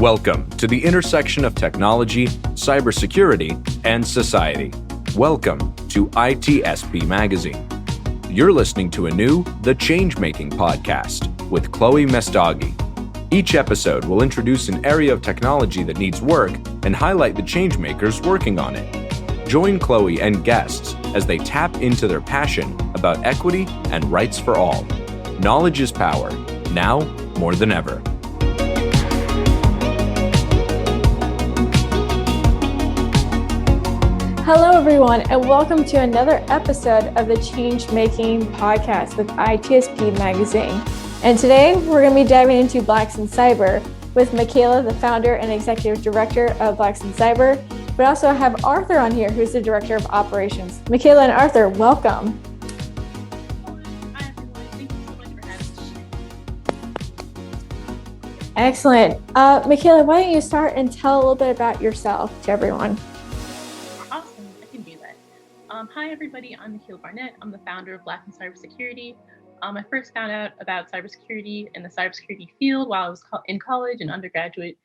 Welcome to the intersection of technology, cybersecurity, and society. Welcome to ITSP Magazine. You're listening to a new The Changemaking podcast with Chloé Messdaghi. Each episode will introduce an area of technology that needs work and highlight the changemakers working on it. Join Chloé and guests as they tap into their passion about equity and rights for all. Knowledge is power, now more than ever. Hello, everyone, and welcome to another episode of the Changemaking podcast with ITSP Magazine. And today, we're going to be diving into Blacks in Cyber with Michaela, the founder and executive director of Blacks in Cyber. We also have Arthur on here, who's the director of operations. Michaela and Arthur, welcome. Hi, everyone. Thank you so much for having me. Excellent. Michaela, why don't you start and tell a little bit about yourself to everyone? Awesome. I can do that. Hi, everybody. I'm Michaela Barnett. I'm the founder of Black in Cybersecurity. I first found out about cybersecurity in the cybersecurity field while I was in college and undergraduate,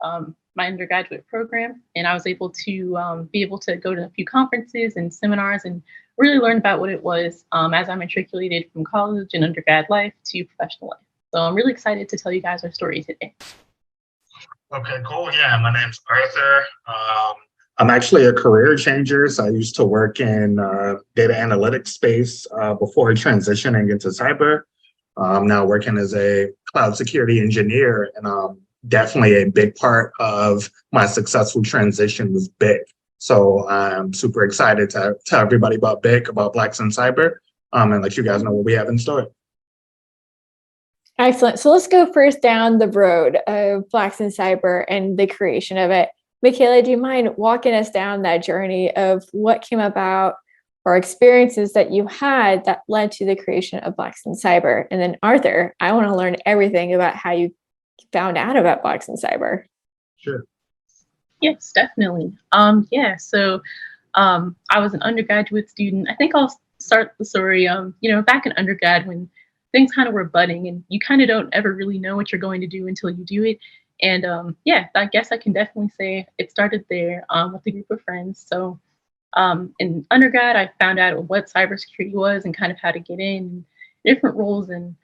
my undergraduate program. And I was able to be able to go to a few conferences and seminars and really learn about what it was as I matriculated from college and undergrad life to professional life. So I'm really excited to tell you guys our story today. Okay, cool. Yeah, my name's Arthur. I'm actually a career changer. So I used to work in data analytics space before transitioning into cyber. I'm now working as a cloud security engineer, and definitely a big part of my successful transition was BIC. So I'm super excited to tell everybody about BIC, about Blacks in Cyber, and let you guys know what we have in store. Excellent. So let's go first down the road of Blacks in Cyber and the creation of it. Michaela, do you mind walking us down that journey of what came about or experiences that you had that led to the creation of Blacks in Cyber? And then Arthur, I want to learn everything about how you found out about Blacks in Cyber. Sure. Yes, definitely. So I was an undergraduate student. I think I'll start the story, back in undergrad when things kind of were budding and you kind of don't ever really know what you're going to do until you do it. And I guess I can definitely say it started there with a group of friends. So in undergrad, I found out what cybersecurity was and kind of how to get in different roles and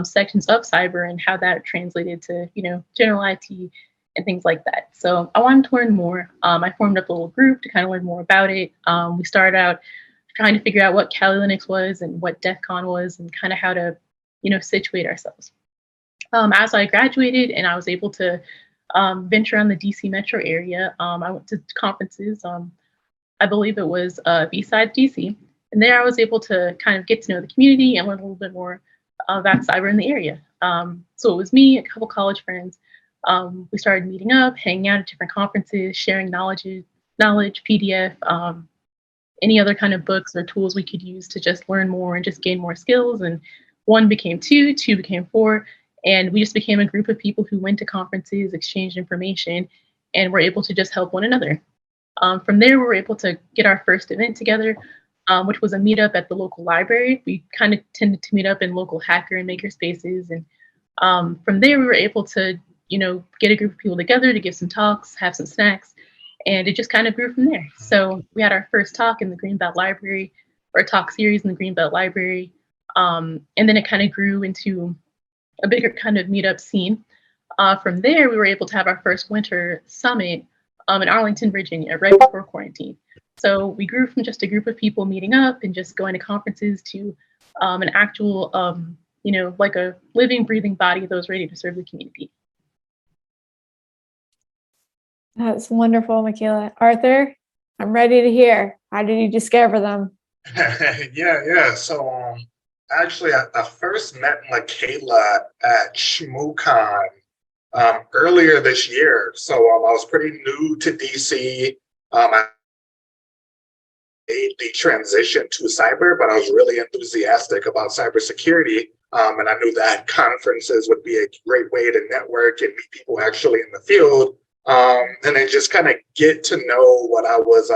sections of cyber and how that translated to, general IT and things like that. So I wanted to learn more. I formed up a little group to kind of learn more about it. We started out trying to figure out what Kali Linux was and what DEF CON was and kind of how to, situate ourselves. As I graduated and I was able to venture around the DC metro area, I went to conferences. I believe it was B-Side DC. And there I was able to kind of get to know the community and learn a little bit more about cyber in the area. So it was me, a couple college friends. We started meeting up, hanging out at different conferences, sharing knowledge, PDF, any other kind of books or tools we could use to just learn more and just gain more skills. And one became two became four. And we just became a group of people who went to conferences, exchanged information, and were able to just help one another. From there, we were able to get our first event together, which was a meetup at the local library. We kind of tended to meet up in local hacker and maker spaces. And from there, we were able to, get a group of people together to give some talks, have some snacks, and it just kind of grew from there. So we had our first talk in the Greenbelt Library, or a talk series in the Greenbelt Library. And then it kind of grew into a bigger kind of meetup scene. From there, we were able to have our first winter summit in Arlington, Virginia, right before quarantine. So we grew from just a group of people meeting up and just going to conferences to an actual, like a living, breathing body that was ready to serve the community. That's wonderful, Michaela. Arthur, I'm ready to hear. How did you discover them? Yeah. So actually, I first met Michaela at ShmooCon earlier this year. So I was pretty new to DC. I made the transition to cyber, but I was really enthusiastic about cybersecurity. And I knew that conferences would be a great way to network and meet people actually in the field. And then just kind of get to know what I was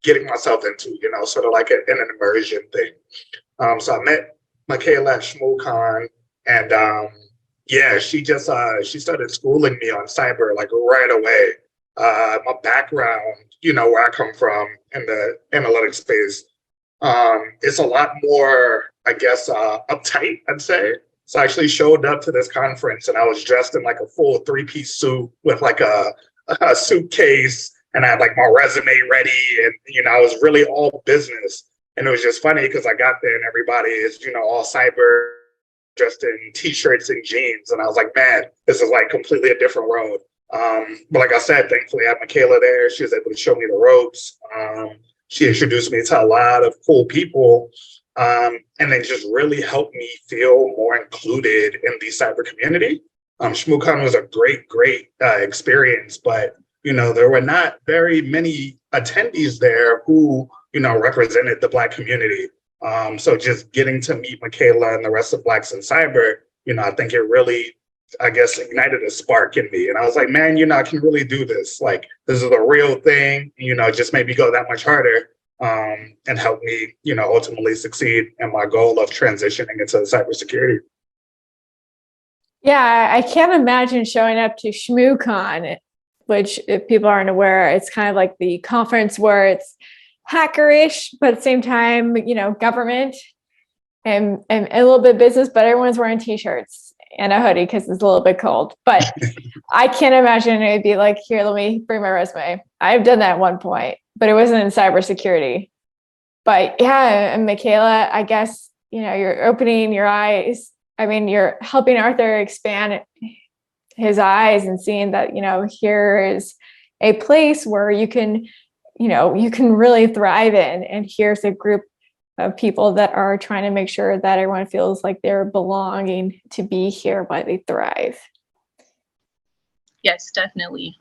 getting myself into, sort of like an immersion thing. So I met Michaela at ShmooCon, and Yeah, she started schooling me on cyber like right away. My background, where I come from in the analytics space, it's a lot more, I guess, uptight, I'd say. So I actually showed up to this conference and I was dressed in like a full three-piece suit with like a suitcase, and I had like my resume ready, and I was really all business. And it was just funny because I got there and everybody is, all cyber, dressed in t-shirts and jeans. And I was like, man, this is like completely a different world. But like I said, thankfully I had Michaela there. She was able to show me the ropes. She introduced me to a lot of cool people, and then just really helped me feel more included in the cyber community. ShmooCon was a great experience, but there were not very many attendees there who represented the Black community. So just getting to meet Michaela and the rest of Blacks in Cyber, I think it really, I guess, ignited a spark in me. And I was like, man, I can really do this. Like, this is a real thing, just made me go that much harder, and help me, ultimately succeed in my goal of transitioning into cybersecurity. Yeah, I can't imagine showing up to ShmooCon, which, if people aren't aware, it's kind of like the conference where it's hackerish, but at the same time, government and a little bit business, but everyone's wearing t-shirts and a hoodie because it's a little bit cold. But I can't imagine it would be like, here, let me bring my resume. I've done that at one point, but it wasn't in cybersecurity. But yeah, and Michaela, I guess, you're opening your eyes. I mean, you're helping Arthur expand his eyes and seeing that, here is a place where you can really thrive in. And here's a group of people that are trying to make sure that everyone feels like they're belonging to be here while they thrive. Yes, definitely.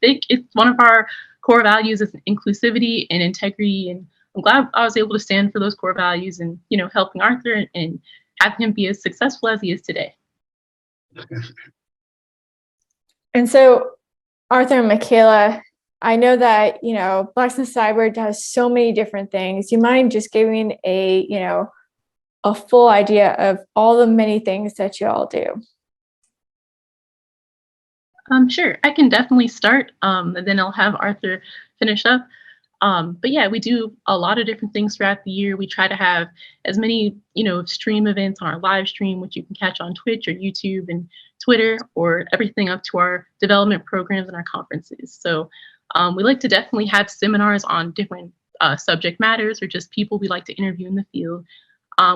It's one of our core values is inclusivity and integrity. And I'm glad I was able to stand for those core values and, helping Arthur and having him be as successful as he is today. And so, Arthur and Michaela, I know that, Blacks in Cyber does so many different things. You mind just giving a full idea of all the many things that you all do? Sure, I can definitely start, and then I'll have Arthur finish up. But yeah, we do a lot of different things throughout the year. We try to have as many, stream events on our live stream, which you can catch on Twitch or YouTube and Twitter, or everything up to our development programs and our conferences. So we like to definitely have seminars on different subject matters or just people we like to interview in the field.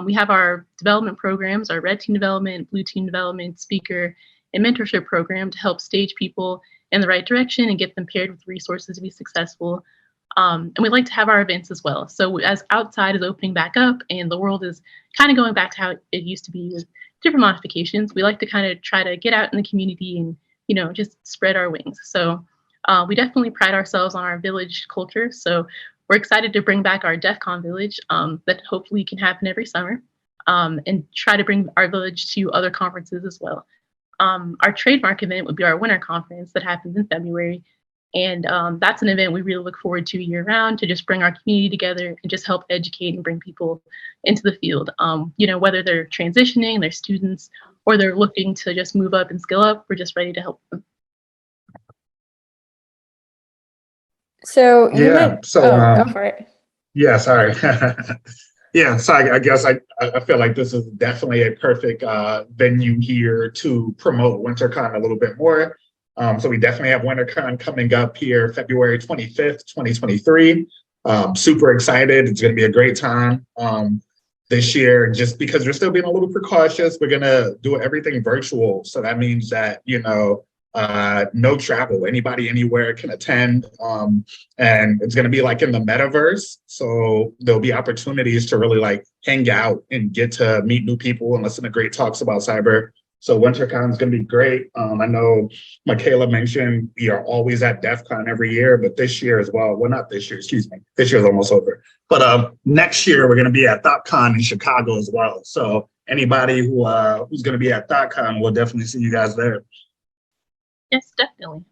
We have our development programs, our red team development, blue team development, speaker, and mentorship program to help stage people in the right direction and get them paired with resources to be successful. And we like to have our events as well. So as outside is opening back up and the world is kind of going back to how it used to be with different modifications, we like to kind of try to get out in the community and, just spread our wings. So we definitely pride ourselves on our village culture. So we're excited to bring back our DEF CON village that hopefully can happen every summer, and try to bring our village to other conferences as well. Our trademark event would be our winter conference that happens in February. And that's an event we really look forward to year round, to just bring our community together and just help educate and bring people into the field. Whether they're transitioning, they're students, or they're looking to just move up and skill up, we're just ready to help them. So go for it. Yeah, sorry. Yeah, so I guess I feel like this is definitely a perfect venue here to promote WinterCon a little bit more. So we definitely have WinterCon coming up here February 25th, 2023. Super excited. It's going to be a great time this year. Just because we're still being a little precautious, we're going to do everything virtual. So that means that, no travel. Anybody anywhere can attend. And it's going to be like in the metaverse. So there'll be opportunities to really like hang out and get to meet new people and listen to great talks about cyber. So WinterCon is going to be great. I know Michaela mentioned we are always at DEF CON every year, but this year as well. Well, not this year, excuse me. This year's almost over. But next year, we're going to be at ThoughtCon in Chicago as well. So anybody who's going to be at ThoughtCon, we'll definitely see you guys there. Yes, definitely.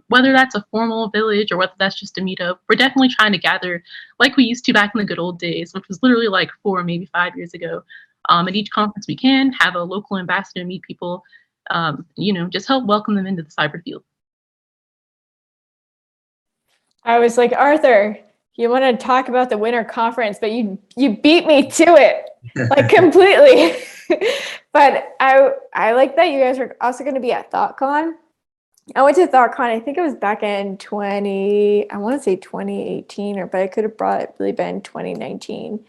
Whether that's a formal village or whether that's just a meetup, we're definitely trying to gather like we used to back in the good old days, which was literally like 4, maybe 5 years ago. At each conference we can have a local ambassador meet people just help welcome them into the cyber field. I was like, Arthur, you want to talk about the winter conference, but you beat me to it, like completely. But I like that you guys are also going to be at ThoughtCon. I went to ThoughtCon, I think it was back in 2018, but it could have probably been 2019.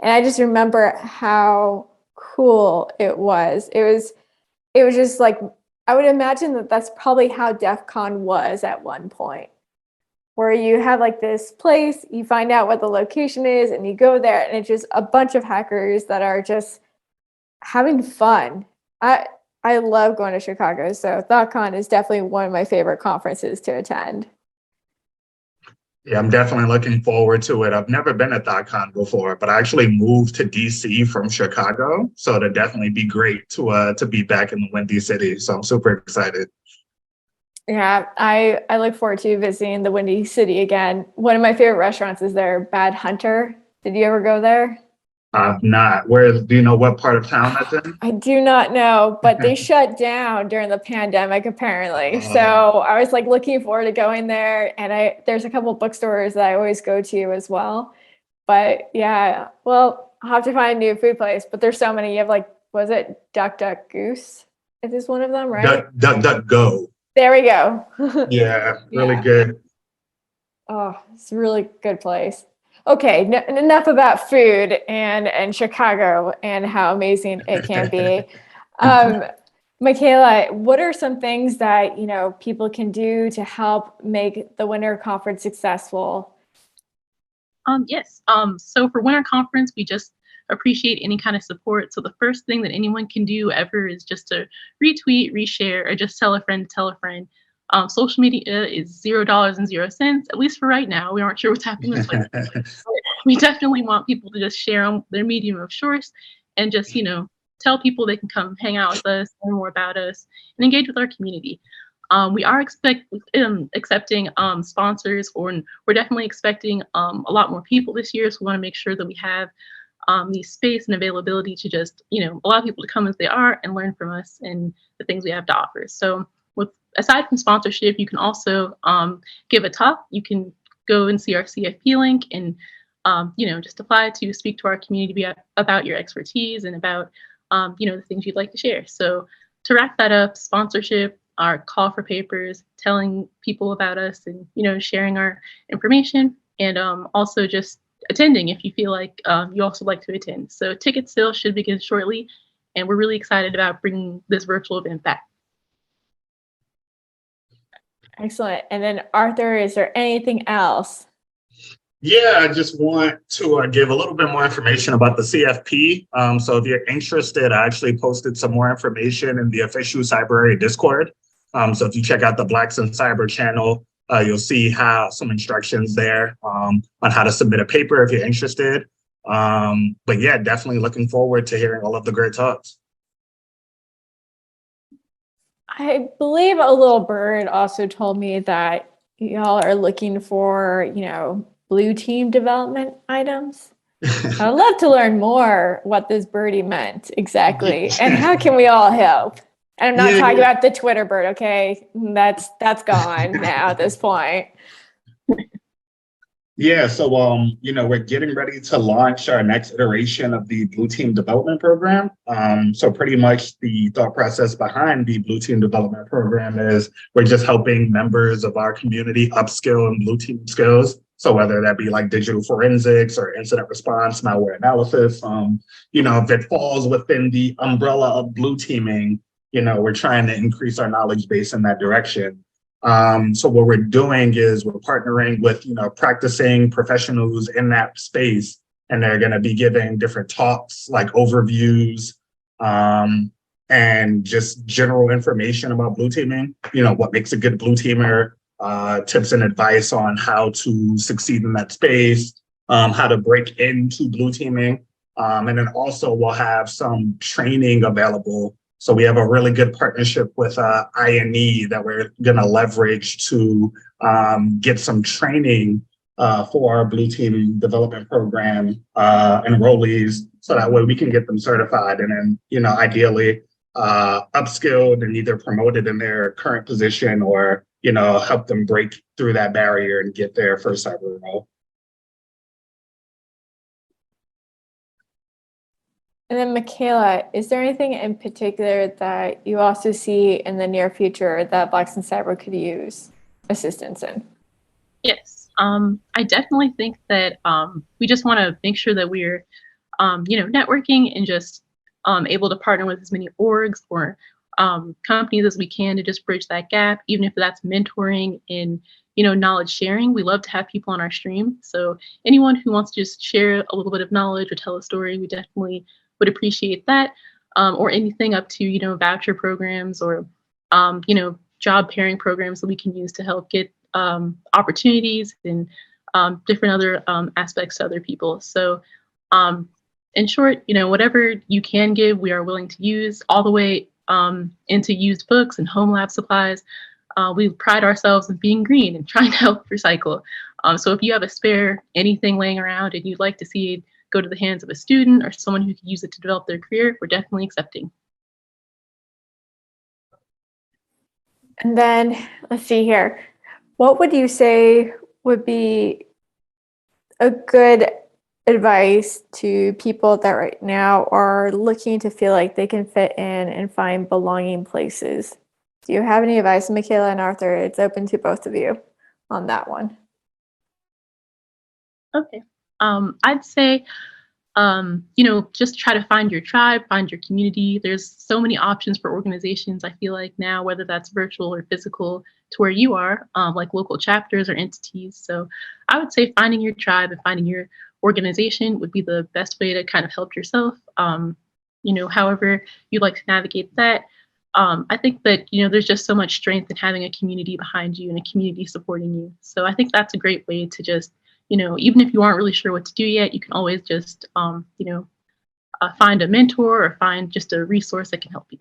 And I just remember how cool it was. It was just like, I would imagine that that's probably how DEF CON was at one point, where you have like this place, you find out what the location is, and you go there, and it's just a bunch of hackers that are just having fun. I love going to Chicago, so ThoughtCon is definitely one of my favorite conferences to attend. Yeah, I'm definitely looking forward to it. I've never been at ThoughtCon before, but I actually moved to DC from Chicago, so it'd definitely be great to be back in the Windy City. So I'm super excited. Yeah, I look forward to visiting the Windy City again. One of my favorite restaurants is their Bad Hunter. Did you ever go there? I've not. Do you know what part of town that's in? I do not know, but they shut down during the pandemic apparently. So I was like looking forward to going there, and there's a couple bookstores that I always go to as well. But yeah, well, I'll have to find a new food place. But there's so many. You have like, was it Duck Duck Goose? Is this one of them, right? Duck Go. There we go. Yeah, really good. Oh, it's a really good place. Okay, enough about food and Chicago and how amazing it can be. Michaela, what are some things that people can do to help make the winter conference successful? Yes. So for winter conference, we just appreciate any kind of support. So the first thing that anyone can do ever is just to retweet, reshare, or just tell a friend to tell a friend. Social media is $0.00, at least for right now. We aren't sure what's happening with Twitter. We definitely want people to just share on their medium of choice and just, tell people they can come hang out with us, learn more about us, and engage with our community. We are accepting sponsors, or we're definitely expecting a lot more people this year. So we want to make sure that we have the space and availability to just, allow people to come as they are and learn from us and the things we have to offer. So aside from sponsorship, you can also give a talk. You can go and see our CFP link and, just apply to speak to our community about your expertise and about, the things you'd like to share. So to wrap that up, sponsorship, our call for papers, telling people about us and, sharing our information, and also just attending if you feel like you also like to attend. So ticket sales should begin shortly, and we're really excited about bringing this virtual event back. Excellent. And then Arthur, is there anything else? Yeah, I just want to give a little bit more information about the CFP. So if you're interested, I actually posted some more information in the official cyber area Discord. So if you check out the Blacks in Cyber channel, you'll see some instructions there on how to submit a paper if you're interested. But yeah, definitely looking forward to hearing all of the great talks. I believe a little bird also told me that y'all are looking for, blue team development items. I'd love to learn more what this birdie meant exactly, and how can we all help? And I'm not talking about the Twitter bird, okay? That's gone now at this point. Yeah, so we're getting ready to launch our next iteration of the Blue Team Development Program. So pretty much the thought process behind the Blue Team Development Program is we're just helping members of our community upskill in Blue Team skills. So whether that be like digital forensics or incident response, malware analysis, if it falls within the umbrella of blue teaming, we're trying to increase our knowledge base in that direction. So what we're doing is we're partnering with, practicing professionals in that space, and they're going to be giving different talks like overviews and just general information about blue teaming, what makes a good blue teamer, tips and advice on how to succeed in that space, how to break into blue teaming. And then also we'll have some training available. So we have a really good partnership with INE that we're going to leverage to get some training for our Blue Team Development Program enrollees, so that way we can get them certified. And then, ideally, upskilled and either promoted in their current position or, help them break through that barrier and get their first cyber role. And then Michaela, is there anything in particular that you also see in the near future that Blacks in Cyber could use assistance in? Yes, I definitely think that we just want to make sure that we're, networking and just able to partner with as many orgs or companies as we can to just bridge that gap, even if that's mentoring and knowledge sharing. We love to have people on our stream, so anyone who wants to just share a little bit of knowledge or tell a story, we definitely would appreciate that. Or anything up to voucher programs or job pairing programs that we can use to help get opportunities and different other aspects to other people. So in short, whatever you can give, we are willing to use, all the way into used books and home lab supplies. We pride ourselves in being green and trying to help recycle. So if you have a spare anything laying around and you'd like to see it go to the hands of a student or someone who could use it to develop their career, we're definitely accepting. And then let's see here. What would you say would be a good advice to people that right now are looking to feel like they can fit in and find belonging places? Do you have any advice, Michaela and Arthur? It's open to both of you on that one. Okay. I'd say, just try to find your tribe, find your community. There's so many options for organizations, I feel like now, whether that's virtual or physical to where you are, like local chapters or entities. So I would say finding your tribe and finding your organization would be the best way to kind of help yourself. However you'd like to navigate that. I think that, there's just so much strength in having a community behind you and a community supporting you. So I think that's a great way to just, even if you aren't really sure what to do yet, you can always just, find a mentor or find just a resource that can help you.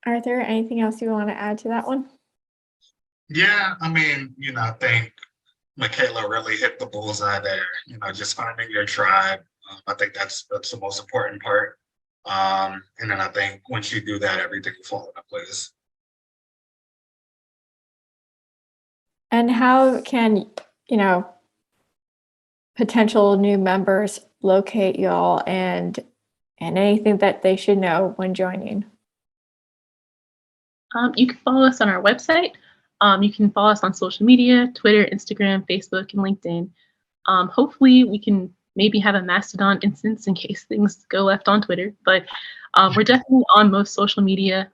Arthur, anything else you want to add to that one? Yeah, I mean, I think Michaela really hit the bullseye there. Just finding your tribe. I think that's the most important part. And then I think once you do that, everything will fall into place. And how can, potential new members locate y'all and anything that they should know when joining? You can follow us on our website. You can follow us on social media, Twitter, Instagram, Facebook, and LinkedIn. Hopefully we can maybe have a Mastodon instance in case things go left on Twitter, but we're definitely on most social media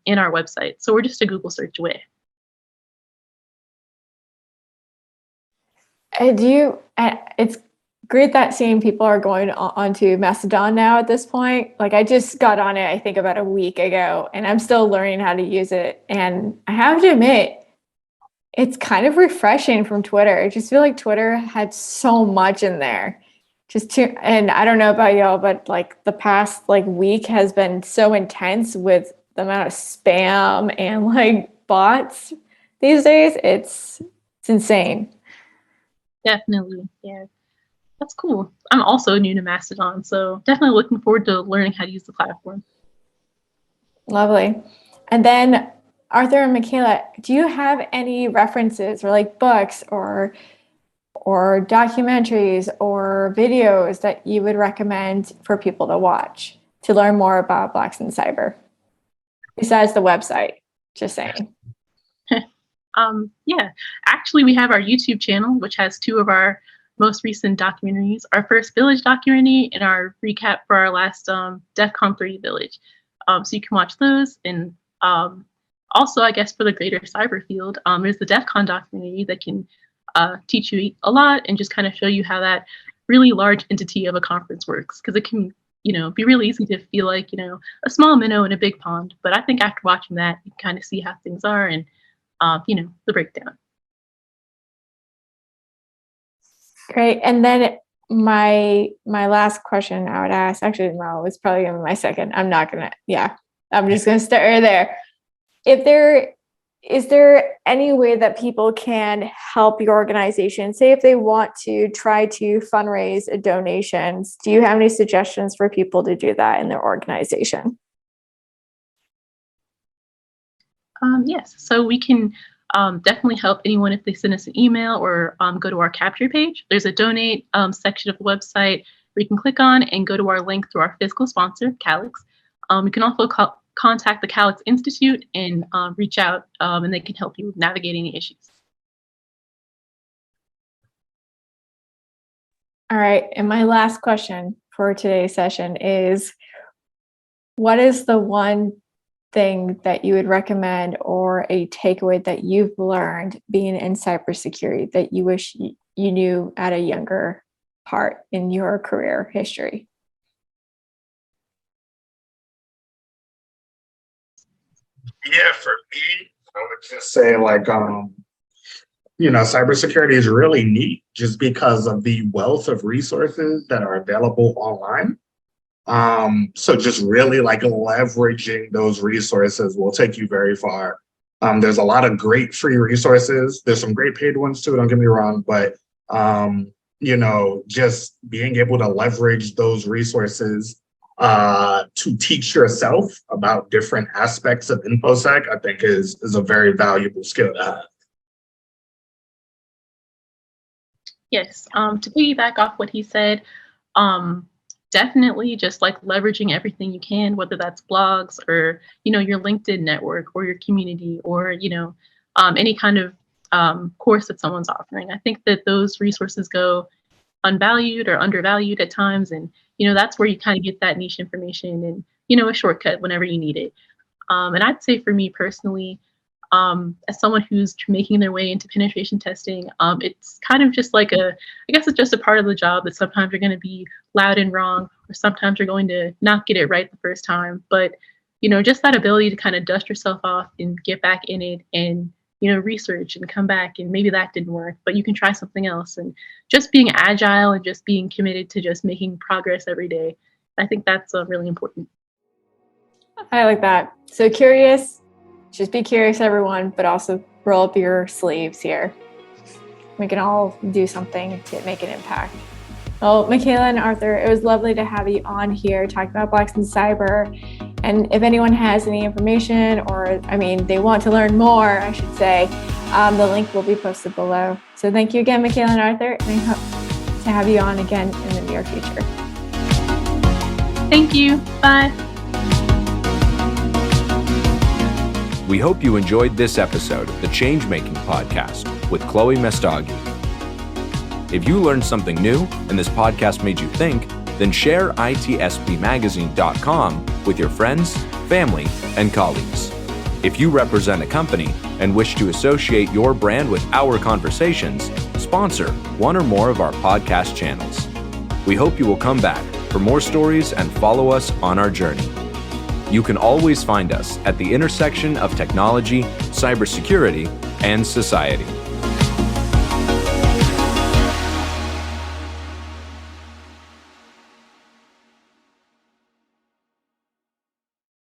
in our website. So we're just a Google search away. It's great that seeing people are going onto Mastodon now at this point. Like I just got on it, I think about a week ago, and I'm still learning how to use it. And I have to admit, it's kind of refreshing from Twitter. I just feel like Twitter had so much in there. And I don't know about y'all, but like the past week has been so intense with the amount of spam and like bots these days. It's insane. Definitely, yeah. That's cool. I'm also new to Mastodon, so definitely looking forward to learning how to use the platform. Lovely. And then Arthur and Michaela, do you have any references or like books or documentaries or videos that you would recommend for people to watch to learn more about Blacks in Cyber? Besides the website, just saying. Yeah, actually we have our YouTube channel, which has two of our most recent documentaries, our first Village documentary and our recap for our last DEFCON 3 Village. So you can watch those. And also, I guess for the greater cyber field, there's the DEFCON documentary that can teach you a lot and just kind of show you how that really large entity of a conference works. Because it can, be really easy to feel like, a small minnow in a big pond. But I think after watching that, you kind of see how things are and, the breakdown. Great. And then my last question I would ask, actually, no, it's probably gonna be my second. I'm just gonna start there. If there is there any way that people can help your organization? Say if they want to try to fundraise donations, do you have any suggestions for people to do that in their organization? Yes, so we can definitely help anyone if they send us an email or go to our Capture page. There's a donate section of the website where you can click on and go to our link through our physical sponsor, Calix. You can also contact the Calix Institute and reach out, and they can help you with navigating the issues. All right, and my last question for today's session is, what is the one thing that you would recommend or a takeaway that you've learned being in cybersecurity that you wish you knew at a younger part in your career history? Yeah, for me, I would just say cybersecurity is really neat just because of the wealth of resources that are available online. So just really leveraging those resources will take you very far. There's a lot of great free resources. There's some great paid ones too, don't get me wrong, but just being able to leverage those resources to teach yourself about different aspects of InfoSec, I think is a very valuable skill to have. Yes, to piggyback off what he said, definitely just leveraging everything you can, whether that's blogs or, your LinkedIn network or your community or, any kind of course that someone's offering. I think that those resources go unvalued or undervalued at times. And, that's where you kind of get that niche information and, a shortcut whenever you need it. And I'd say for me personally, as someone who's making their way into penetration testing, it's kind of just I guess it's just a part of the job that sometimes you're going to be loud and wrong, or sometimes you're going to not get it right the first time. But, just that ability to kind of dust yourself off and get back in it and, research and come back and maybe that didn't work, but you can try something else, and just being agile and just being committed to just making progress every day. I think that's really important. I like that. So curious. Just be curious, everyone, but also roll up your sleeves here. We can all do something to make an impact. Well, Michaela and Arthur, it was lovely to have you on here talking about Blacks in Cyber. And if anyone has any information they want to learn more, I should say, the link will be posted below. So thank you again, Michaela and Arthur, and I hope to have you on again in the near future. Thank you. Bye. We hope you enjoyed this episode of the Changemaking podcast with Chloé Messdaghi. If you learned something new and this podcast made you think, then share itspmagazine.com with your friends, family, and colleagues. If you represent a company and wish to associate your brand with our conversations, sponsor one or more of our podcast channels. We hope you will come back for more stories and follow us on our journey. You can always find us at the intersection of technology, cybersecurity, and society.